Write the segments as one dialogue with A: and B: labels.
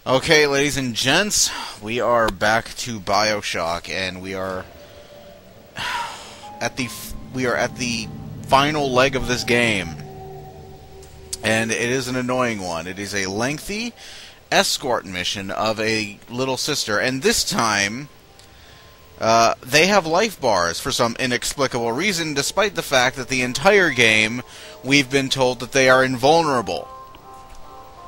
A: Okay, ladies and gents, we are back to BioShock, and we are at the final leg of this game, and it is an annoying one. It is a lengthy escort mission of a little sister, and this time they have life bars for some inexplicable reason, despite the fact that the entire game we've been told that they are invulnerable.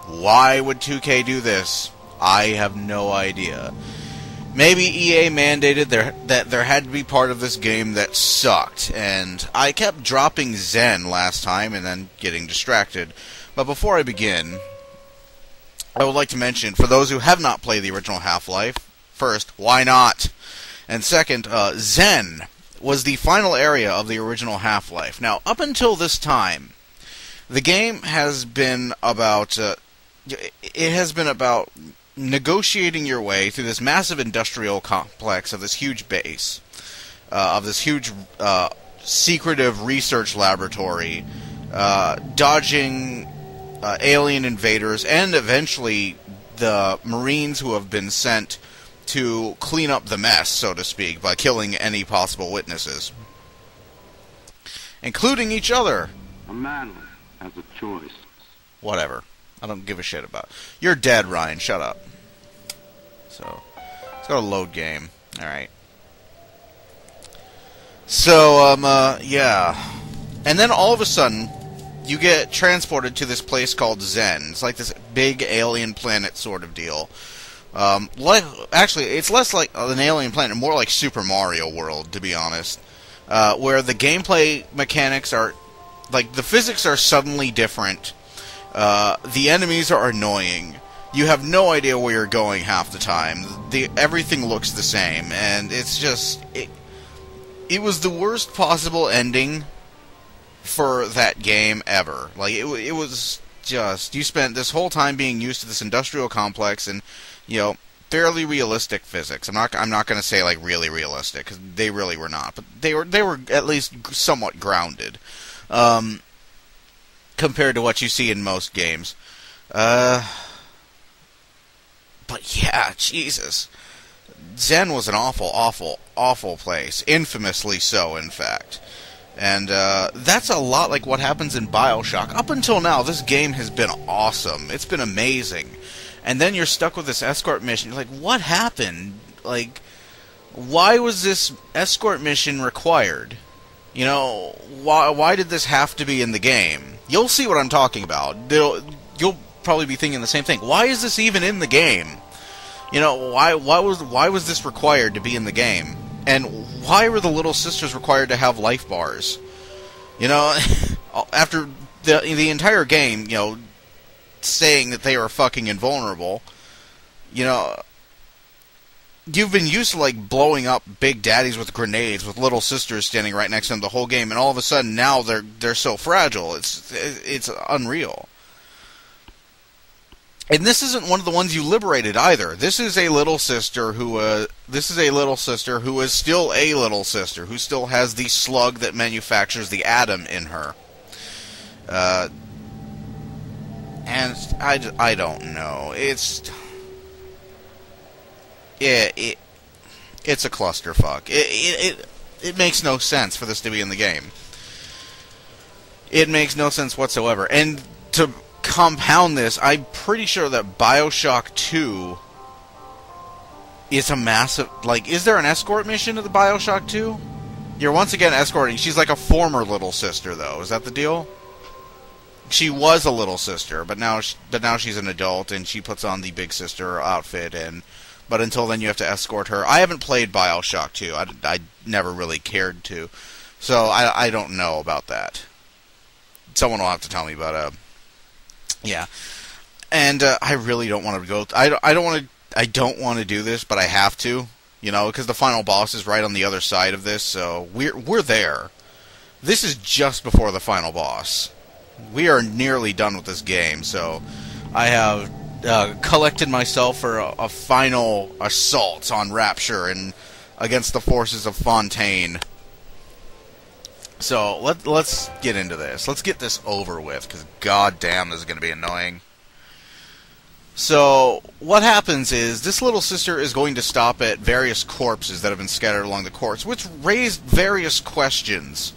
A: Why would 2K do this? I have no idea. Maybe EA mandated that there had to be part of this game that sucked, and I kept dropping Zen last time and then getting distracted. But before I begin, I would like to mention, for those who have not played the original Half-Life, first, why not? And second, Zen was the final area of the original Half-Life. Now, up until this time, the game has been about negotiating your way through this massive industrial complex of this huge base, of this huge secretive research laboratory, dodging alien invaders, and eventually the Marines who have been sent to clean up the mess, so to speak, by killing any possible witnesses, including each other.
B: A man has a choice.
A: Whatever. I don't give a shit about it. You're dead, Ryan. Shut up. So, let's go to load game. Alright. So, yeah. And then all of a sudden, you get transported to this place called Zen. It's like this big alien planet sort of deal. Actually, it's less like an alien planet, more like Super Mario World, to be honest. Where the gameplay mechanics are, like, the physics are suddenly different. The enemies are annoying. You have no idea where you're going half the time. Everything looks the same, and it's just... It was the worst possible ending for that game ever. Like, it was just... You spent this whole time being used to this industrial complex and, you know, fairly realistic physics. I'm not going to say, like, really realistic, because they really were not. But they were at least somewhat grounded. Compared to what you see in most games. But yeah, Jesus. Zen was an awful, awful, awful place. Infamously so, in fact. And that's a lot like what happens in BioShock. Up until now, this game has been awesome. It's been amazing. And then you're stuck with this escort mission. You're like, what happened? Like, why was this escort mission required? You know, why did this have to be in the game? You'll see what I'm talking about. You'll probably be thinking the same thing. Why is this even in the game? You know, why was this required to be in the game? And why were the little sisters required to have life bars? You know, after the entire game, you know, saying that they were fucking invulnerable, you know, you've been used to, like, blowing up big daddies with grenades with little sisters standing right next to them the whole game, and all of a sudden now they're so fragile. It's unreal. And this isn't one of the ones you liberated either. This is a little sister who is still a little sister who still has the slug that manufactures the atom in her. And I don't know. It's a clusterfuck. It makes no sense for this to be in the game. It makes no sense whatsoever. And to compound this, I'm pretty sure that BioShock 2 is a massive... Like, is there an escort mission in the BioShock 2? You're once again escorting. She's like a former little sister, though. Is that the deal? She was a little sister, but now she's an adult, and she puts on the big sister outfit, but until then you have to escort her. I haven't played BioShock 2. I never really cared to, so I don't know about that. Someone will have to tell me, but yeah. And I really don't want to go. I don't want to do this, but I have to, you know, because the final boss is right on the other side of this. So we're there. This is just before the final boss. We are nearly done with this game, so I have collected myself for a final assault on Rapture and against the forces of Fontaine. So let's get into this. Let's get this over with, because goddamn, this is going to be annoying. So, what happens is, this little sister is going to stop at various corpses that have been scattered along the course, which raised various questions.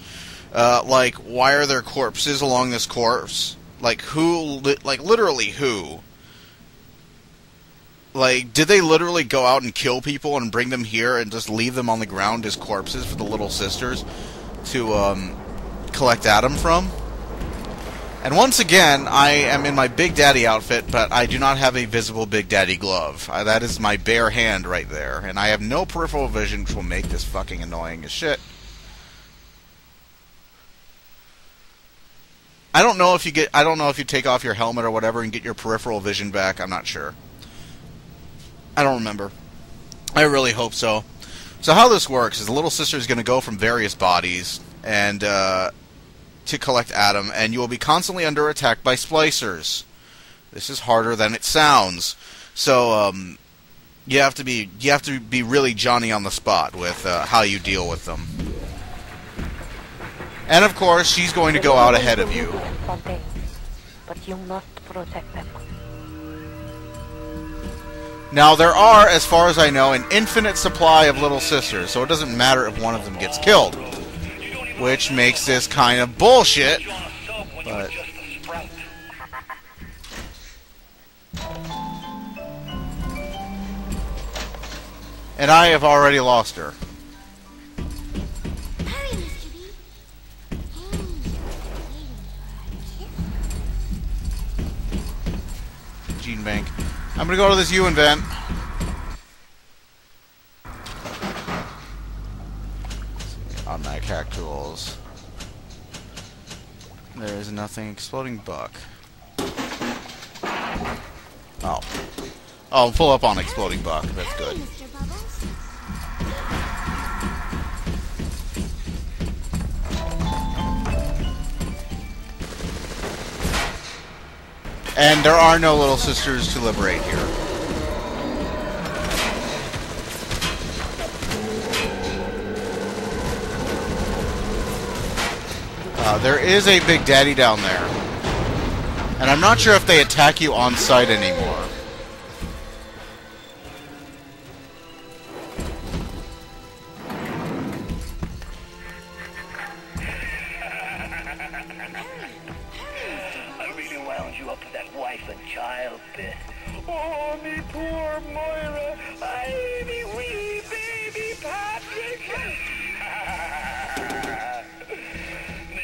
A: Like, why are there corpses along this course? Like, who, like, literally who? Like, did they literally go out and kill people and bring them here and just leave them on the ground as corpses for the little sisters to, collect Adam from? And once again, I am in my Big Daddy outfit, but I do not have a visible Big Daddy glove. That is my bare hand right there, and I have no peripheral vision, which will make this fucking annoying as shit. I don't know if you take off your helmet or whatever and get your peripheral vision back. I'm not sure. I don't remember. I really hope so. So how this works is the little sister is going to go from various bodies and to collect Adam, and you will be constantly under attack by splicers. This is harder than it sounds. So you have to be really Johnny on the spot with how you deal with them. And of course, she's going to go out ahead of you.
C: But you must protect them.
A: Now, there are, as far as I know, an infinite supply of little sisters, so it doesn't matter if one of them gets killed. Which makes this kind of bullshit, but... And I have already lost her. Gene Bank. I'm gonna go to this UN vent. Automatic hack tools. There is nothing. Exploding buck. Oh. Oh, full up on exploding buck. That's good. And there are no little sisters to liberate here. There is a Big Daddy down there. And I'm not sure if they attack you on sight anymore.
D: I really wound you up to that wife and child bit. Oh, me poor Moira. I me wee baby Patrick.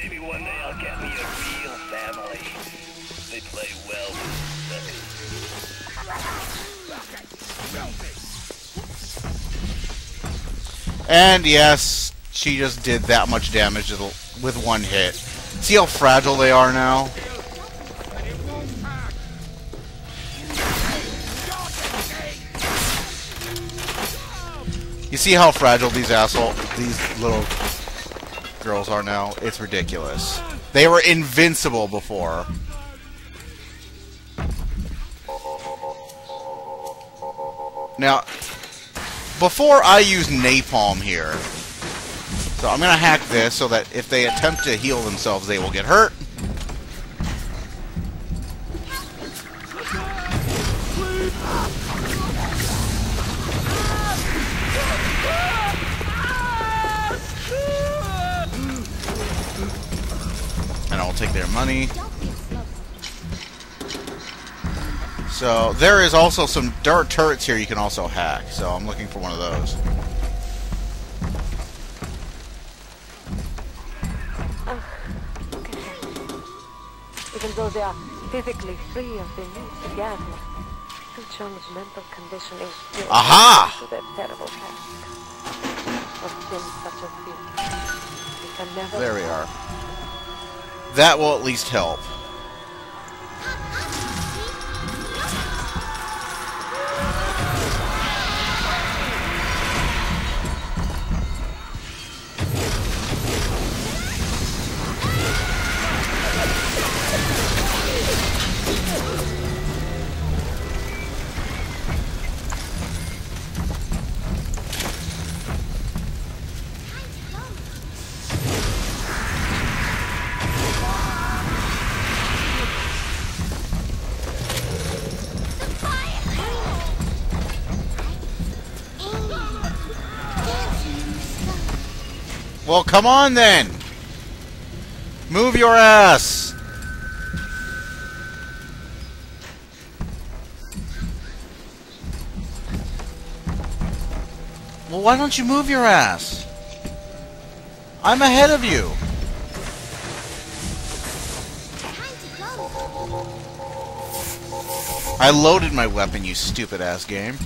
D: Maybe one day I'll get me a real family. They play well with suckers.
A: And yes, she just did that much damage with one hit. See how fragile they are now? You see how fragile these little girls are now? It's ridiculous. They were invincible before. Now, before I use napalm here, so I'm gonna hack this so that if they attempt to heal themselves, they will get hurt. And I'll take their money. So there is also some dart turrets here you can also hack. So I'm looking for one of those.
C: Even though they are physically free of the use of gases, Suchong's mental conditioning still
A: Aha!
C: to their terrible task. Of sins such as this, we can never...
A: There we are. That will at least help. Well, come on then! Move your ass! Well, why don't you move your ass? I'm ahead of you. I loaded my weapon, you stupid ass game.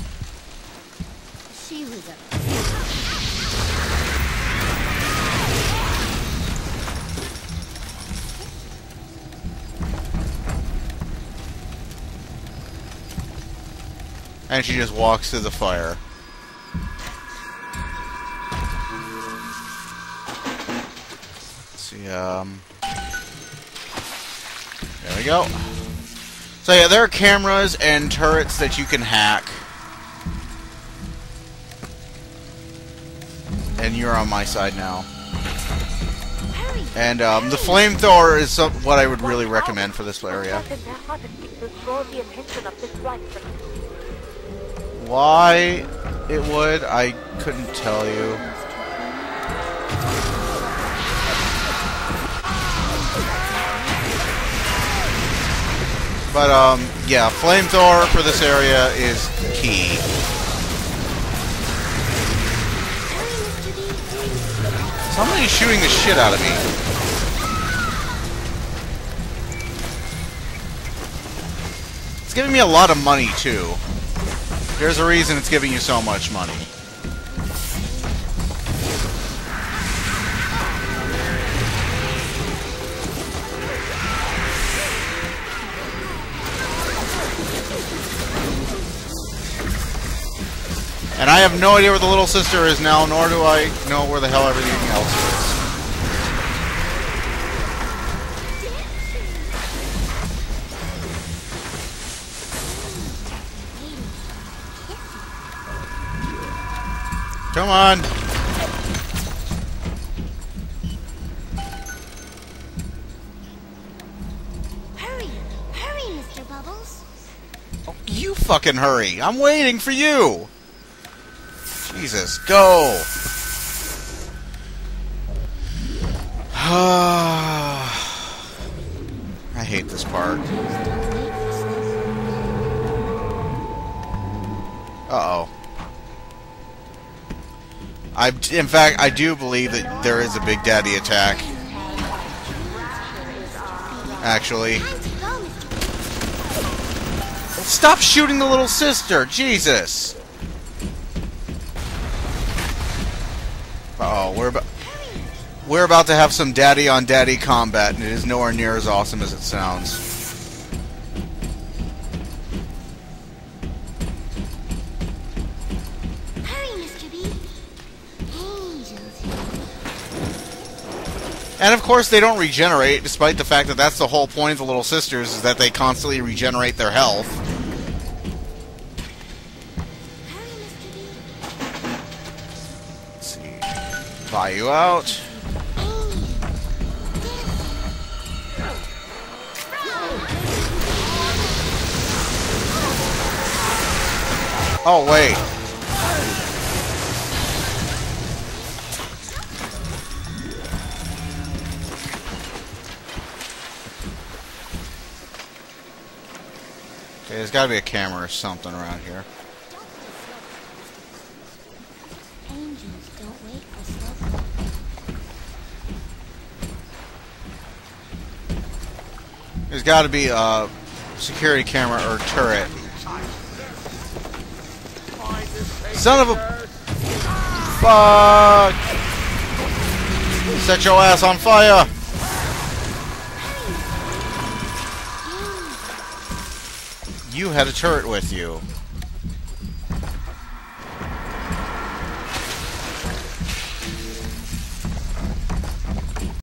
E: She was a
A: And she just walks through the fire. Let's see, there we go. So yeah, there are cameras and turrets that you can hack. And you're on my side now. And the flamethrower is what I would really recommend for this area. Why it would, I couldn't tell you. But, yeah, flamethrower for this area is key. Somebody's shooting the shit out of me. It's giving me a lot of money, too. There's a reason it's giving you so much money. And I have no idea where the little sister is now, nor do I know where the hell everything else is. Come on!
E: hurry, hurry, Mr. Bubbles.
A: Oh, you fucking hurry! I'm waiting for you! Jesus, go! I hate this part. Uh-oh. In fact, I do believe that there is a Big Daddy attack. Actually. Stop shooting the little sister! Jesus! Uh-oh, we're about to have some daddy-on-daddy combat, and it is nowhere near as awesome as it sounds. And of course they don't regenerate, despite the fact that that's the whole point of the Little Sisters, is that they constantly regenerate their health. Let's see. Buy you out. Oh, wait. Okay, there's gotta be a camera or something around here.
E: Angels don't wait for slow.
A: There's gotta be a security camera or turret. Son of a... Fuck! Set your ass on fire! You had a turret with you.